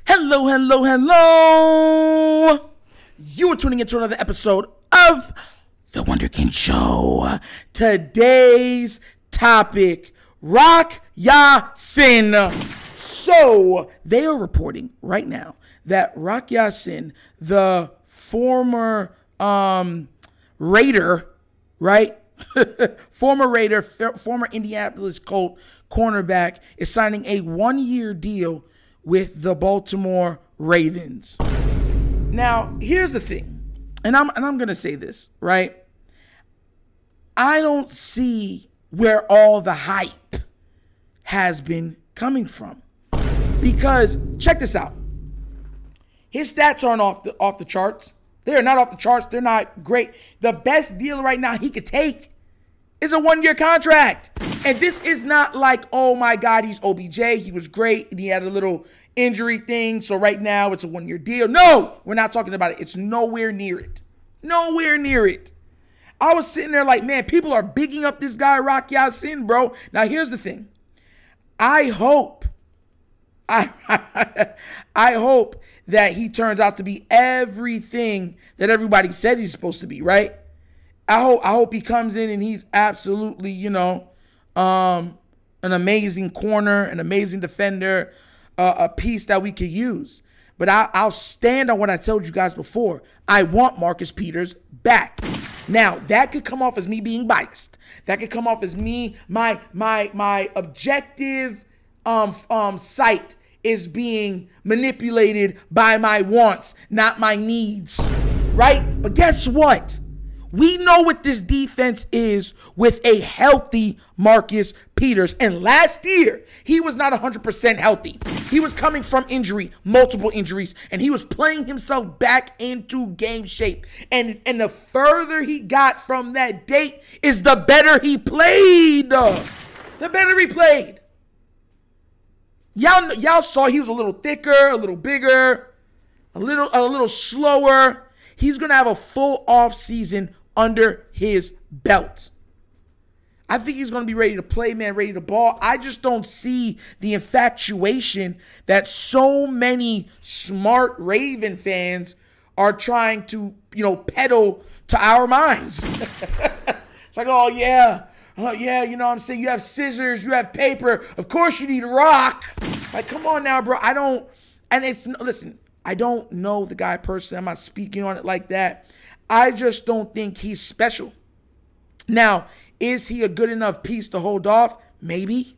Hello, hello, hello. You are tuning into another episode of The Wunderkind Show. Today's topic, Rock Ya-Sin. So, they are reporting right now that Rock Ya-Sin, the former Raider, right? Former Raider, former Indianapolis Colt cornerback, is signing a one-year deal with the Baltimore Ravens. Now, here's the thing, and I'm gonna say this, right? I don't see where all the hype has been coming from, because check this out. His stats aren't off the charts. They're not off the charts. They're not great. The best deal right now he could take is a one-year contract. And this is not like, oh my God, he's OBJ. He was great and he had a little injury thing, so right now it's a one-year deal. No, we're not talking about it. It's nowhere near it. Nowhere near it. I was sitting there like, man, people are bigging up this guy, Rock Ya-Sin, bro. Now, here's the thing. I hope that he turns out to be everything that everybody said he's supposed to be, right? I hope he comes in and he's absolutely, an amazing corner, an amazing defender, a piece that we could use. But I'll stand on what I told you guys before. I want Marcus Peters back. Now, that could come off as me being biased. That could come off as me, my objective sight is being manipulated by my wants, not my needs, right? But guess what? We know what this defense is with a healthy Marcus Peters. And last year, he was not 100% healthy. He was coming from injury, multiple injuries, and he was playing himself back into game shape. And the further he got from that date is the better he played. The better he played. Y'all saw he was a little thicker, a little bigger, a little slower. He's going to have a full off season under his belt. I think he's going to be ready to play, man, ready to ball. I just don't see the infatuation that so many smart Raven fans are trying to, peddle to our minds. It's like, oh yeah, you know what I'm saying? You have scissors, you have paper. Of course you need rock. Like, come on now, bro. Listen, I don't know the guy personally. I'm not speaking on it like that. I just don't think he's special. Now, is he a good enough piece to hold off? Maybe.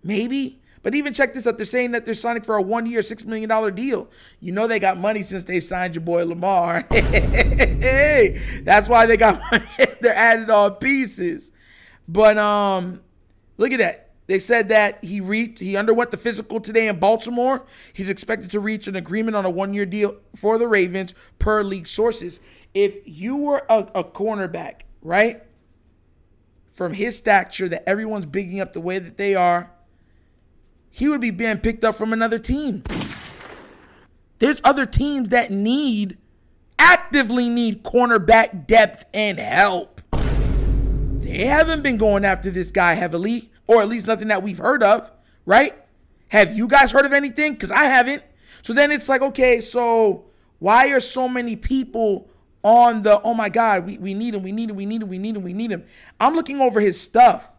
But even check this out. They're saying that they're signing for a one-year, $6 million deal. You know they got money since they signed your boy Lamar. Hey, that's why they got money. They're adding all pieces. But look at that. They said that he underwent the physical today in Baltimore. He's expected to reach an agreement on a one-year deal for the Ravens per league sources. If you were a cornerback, right, from his stature that everyone's bigging up the way that they are, he would be being picked up from another team. There's other teams that actively need cornerback depth and help. They haven't been going after this guy heavily, or at least nothing that we've heard of, right? Have you guys heard of anything? Because I haven't. So then it's like, okay, so why are so many people on the, oh my God, we need him. I'm looking over his stuff,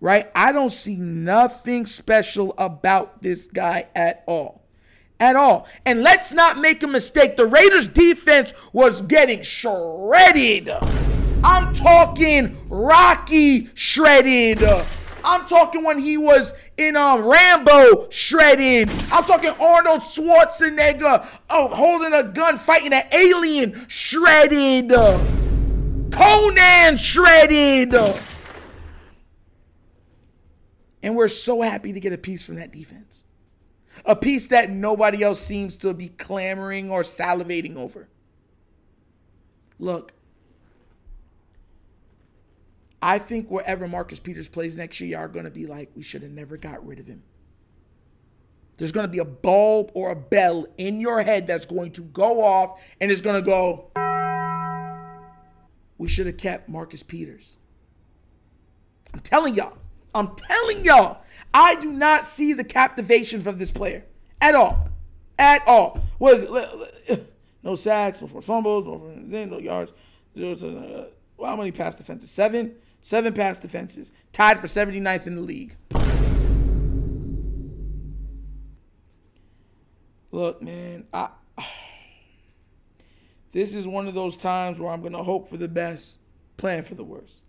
right? I don't see nothing special about this guy at all. And let's not make a mistake. The Raiders defense was getting shredded. I'm talking Rocky shredded. I'm talking when he was in Rambo shredded. I'm talking Arnold Schwarzenegger holding a gun fighting an alien shredded. Conan shredded. And we're so happy to get a piece from that defense. A piece that nobody else seems to be clamoring or salivating over. Look, I think wherever Marcus Peters plays next year, y'all are going to be like, we should have never got rid of him. There's going to be a bulb or a bell in your head that's going to go off, and it's going to go, we should have kept Marcus Peters. I'm telling y'all. I do not see the captivation from this player at all. at all. What is it? No sacks, no forced fumbles, no yards. How many pass defenses? 7? 7 pass defenses. Tied for 79th in the league. Look, man, this is one of those times where I'm going to hope for the best, plan for the worst.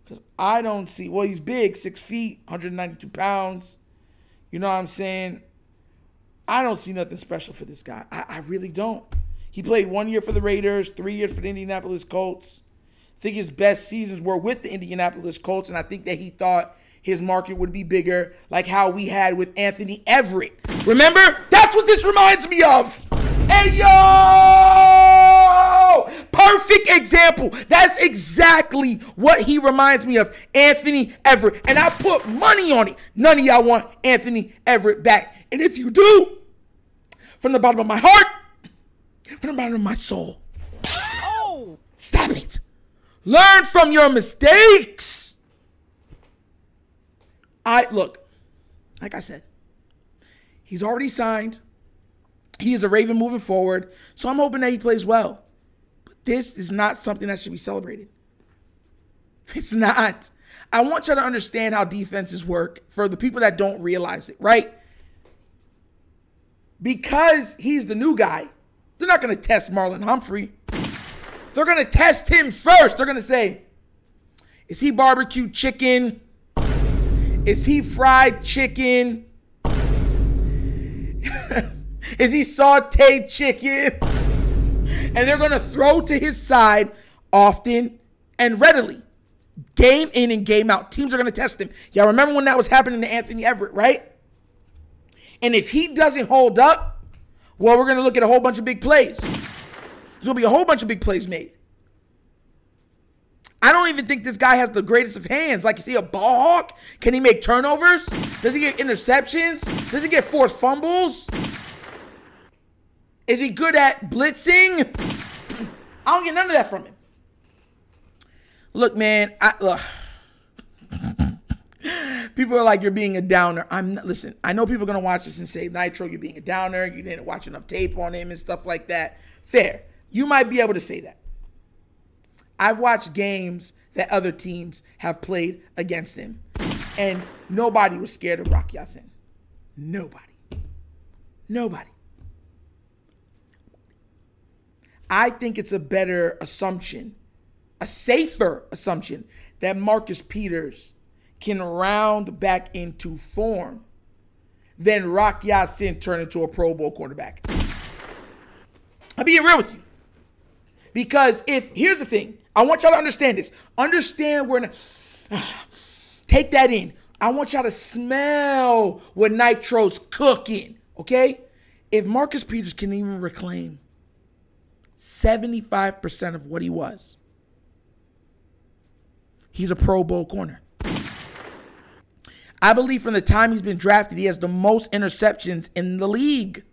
Because I don't see, well, he's big, 6 feet, 192 pounds. You know what I'm saying? I don't see nothing special for this guy. I really don't. He played 1 year for the Raiders, 3 years for the Indianapolis Colts. I think his best seasons were with the Indianapolis Colts, and I think that he thought his market would be bigger, like how we had with Anthony Everett. Remember? That's what this reminds me of. Hey, yo! Perfect example. That's exactly what he reminds me of, Anthony Everett. And I put money on it. None of y'all want Anthony Everett back. And if you do, from the bottom of my heart, from the bottom of my soul, stop it. Learn from your mistakes. Look, like I said, he's already signed. He is a Raven moving forward. So I'm hoping that he plays well. But this is not something that should be celebrated. It's not. I want you to understand how defenses work for the people that don't realize it, right? Because he's the new guy, they're not going to test Marlon Humphrey. They're going to test him first. They're going to say, is he barbecue chicken? Is he fried chicken? Is he sauteed chicken? And they're going to throw to his side often and readily. Game in and game out. Teams are going to test him. Y'all remember when that was happening to Anthony Everett, right? And if he doesn't hold up, well, we're going to look at a whole bunch of big plays. There's going to be a whole bunch of big plays made. I don't even think this guy has the greatest of hands. Like, is he a ball hawk? Can he make turnovers? Does he get interceptions? Does he get forced fumbles? Is he good at blitzing? I don't get none of that from him. Look, man, look. People are like, you're being a downer. Listen, I know people are going to watch this and say, Nitro, you're being a downer. You didn't watch enough tape on him and stuff like that. Fair. You might be able to say that. I've watched games that other teams have played against him, and nobody was scared of Rock Ya-Sin. Nobody. I think it's a better assumption, a safer assumption, that Marcus Peters can round back into form than Rock Ya-Sin turn into a Pro Bowl quarterback. I'm being real with you. Because here's the thing. I want y'all to understand this. Understand take that in. I want y'all to smell what Nitro's cooking, okay? If Marcus Peters can even reclaim 75% of what he was, he's a Pro Bowl corner. I believe from the time he's been drafted, he has the most interceptions in the league.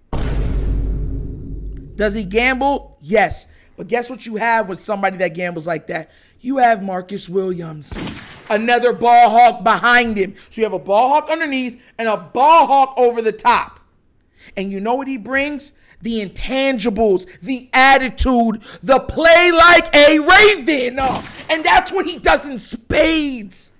Does he gamble? Yes. But guess what you have with somebody that gambles like that? You have Marcus Williams, another ball hawk behind him. So you have a ball hawk underneath and a ball hawk over the top. And you know what he brings? The intangibles, the attitude, the play like a Raven. And that's what he does in spades.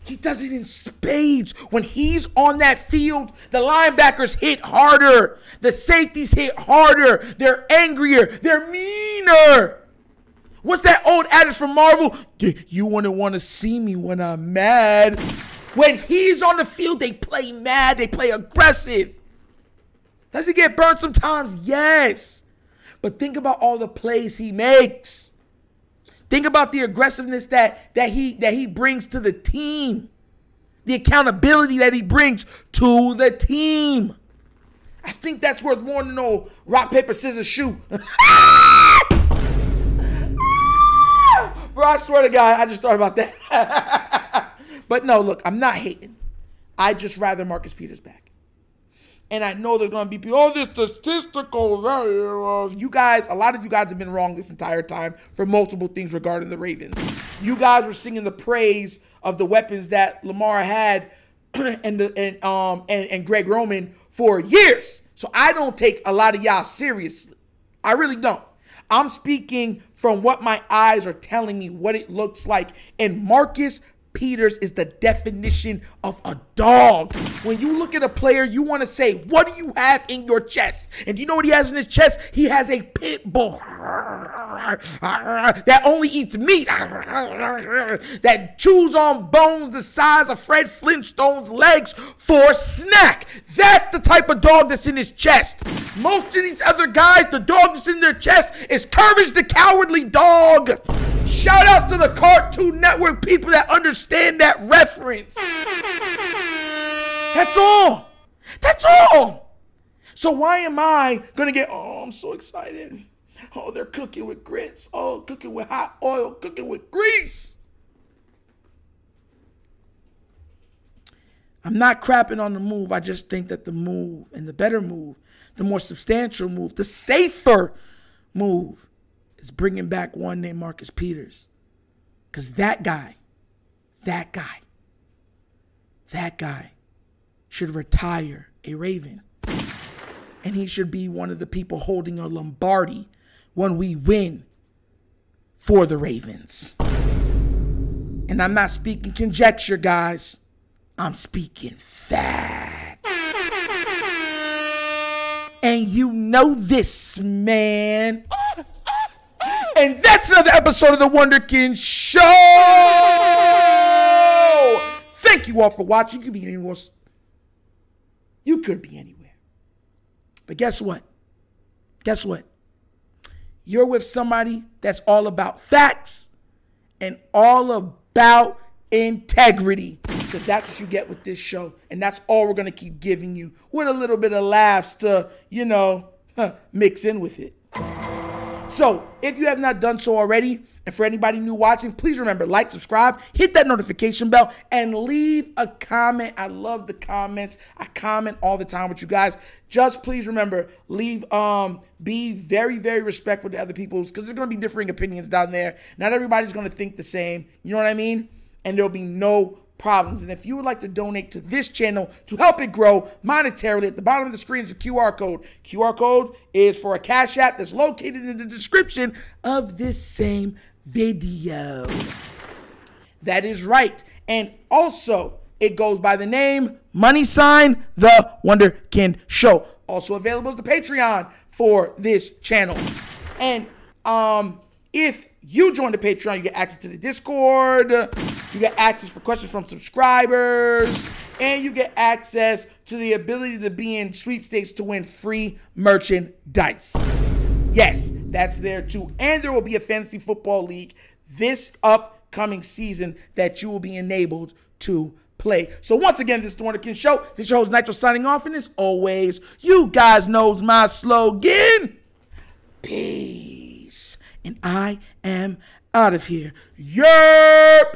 He does it in spades. When he's on that field, the linebackers hit harder. The safeties hit harder. They're angrier. They're meaner. What's that old adage from Marvel? You wouldn't want to see me when I'm mad. When he's on the field, they play mad. They play aggressive. Does he get burned sometimes? Yes. But think about all the plays he makes. Think about the aggressiveness that he brings to the team. The accountability that he brings to the team. I think that's worth more than no rock, paper, scissors, shoot. Bro, I swear to God, I just thought about that. But no, look, I'm not hating. I'd just rather Marcus Peters back. And I know there's going to be people, oh, this statistical. You guys, a lot of you guys have been wrong this entire time for multiple things regarding the Ravens. You guys were singing the praise of the weapons that Lamar had and Greg Roman for years. So I don't take a lot of y'all seriously. I really don't. I'm speaking from what my eyes are telling me, what it looks like. And Marcus Peters is the definition of a dog. When you look at a player, you want to say, what do you have in your chest? And do you know what he has in his chest? He has a pit bull that only eats meat, that chews on bones the size of Fred Flintstone's legs for a snack. That's the type of dog that's in his chest. Most of these other guys, the dog that's in their chest is Courage the Cowardly Dog. Shout out to the Cartoon Network people that understand that reference. That's all. That's all. So why am I going to get, oh, I'm so excited. Oh, they're cooking with grits. Oh, cooking with hot oil, cooking with grease. I'm not crapping on the move. I just think that the move and the better move, the more substantial move, the safer move is bringing back one named Marcus Peters. Because that guy should retire a Raven. And he should be one of the people holding a Lombardi when we win for the Ravens. And I'm not speaking conjecture, guys. I'm speaking fact. And you know this, man. And that's another episode of the Wunderkind Show. Thank you all for watching. You could be anywhere. You could be anywhere. But guess what? Guess what? You're with somebody that's all about facts and all about integrity. Because that's what you get with this show. And that's all we're going to keep giving you. With a little bit of laughs to, mix in with it. So, if you have not done so already, and for anybody new watching, please remember, like, subscribe, hit that notification bell, and leave a comment. I love the comments. I comment all the time with you guys. Just please remember, be very, very respectful to other people's, because there's going to be differing opinions down there. Not everybody's going to think the same. You know what I mean? And there'll be no problems. And if you would like to donate to this channel to help it grow monetarily, at the bottom of the screen is a QR code. QR code is for a Cash App that's located in the description of this same video. That is right. And also, it goes by the name The Wunderkind Show. Also available as the Patreon for this channel. And if you join the Patreon, you get access to the Discord, you get access for questions from subscribers, and you get access to the ability to be in sweepstakes to win free merchandise. Yes, that's there too. And there will be a fantasy football league this upcoming season that you will be enabled to play. So once again, this is the Wunderkind Show. This is your host Nitro signing off, and as always, you guys knows my slogan. Peace. And I am out of here. Yerp!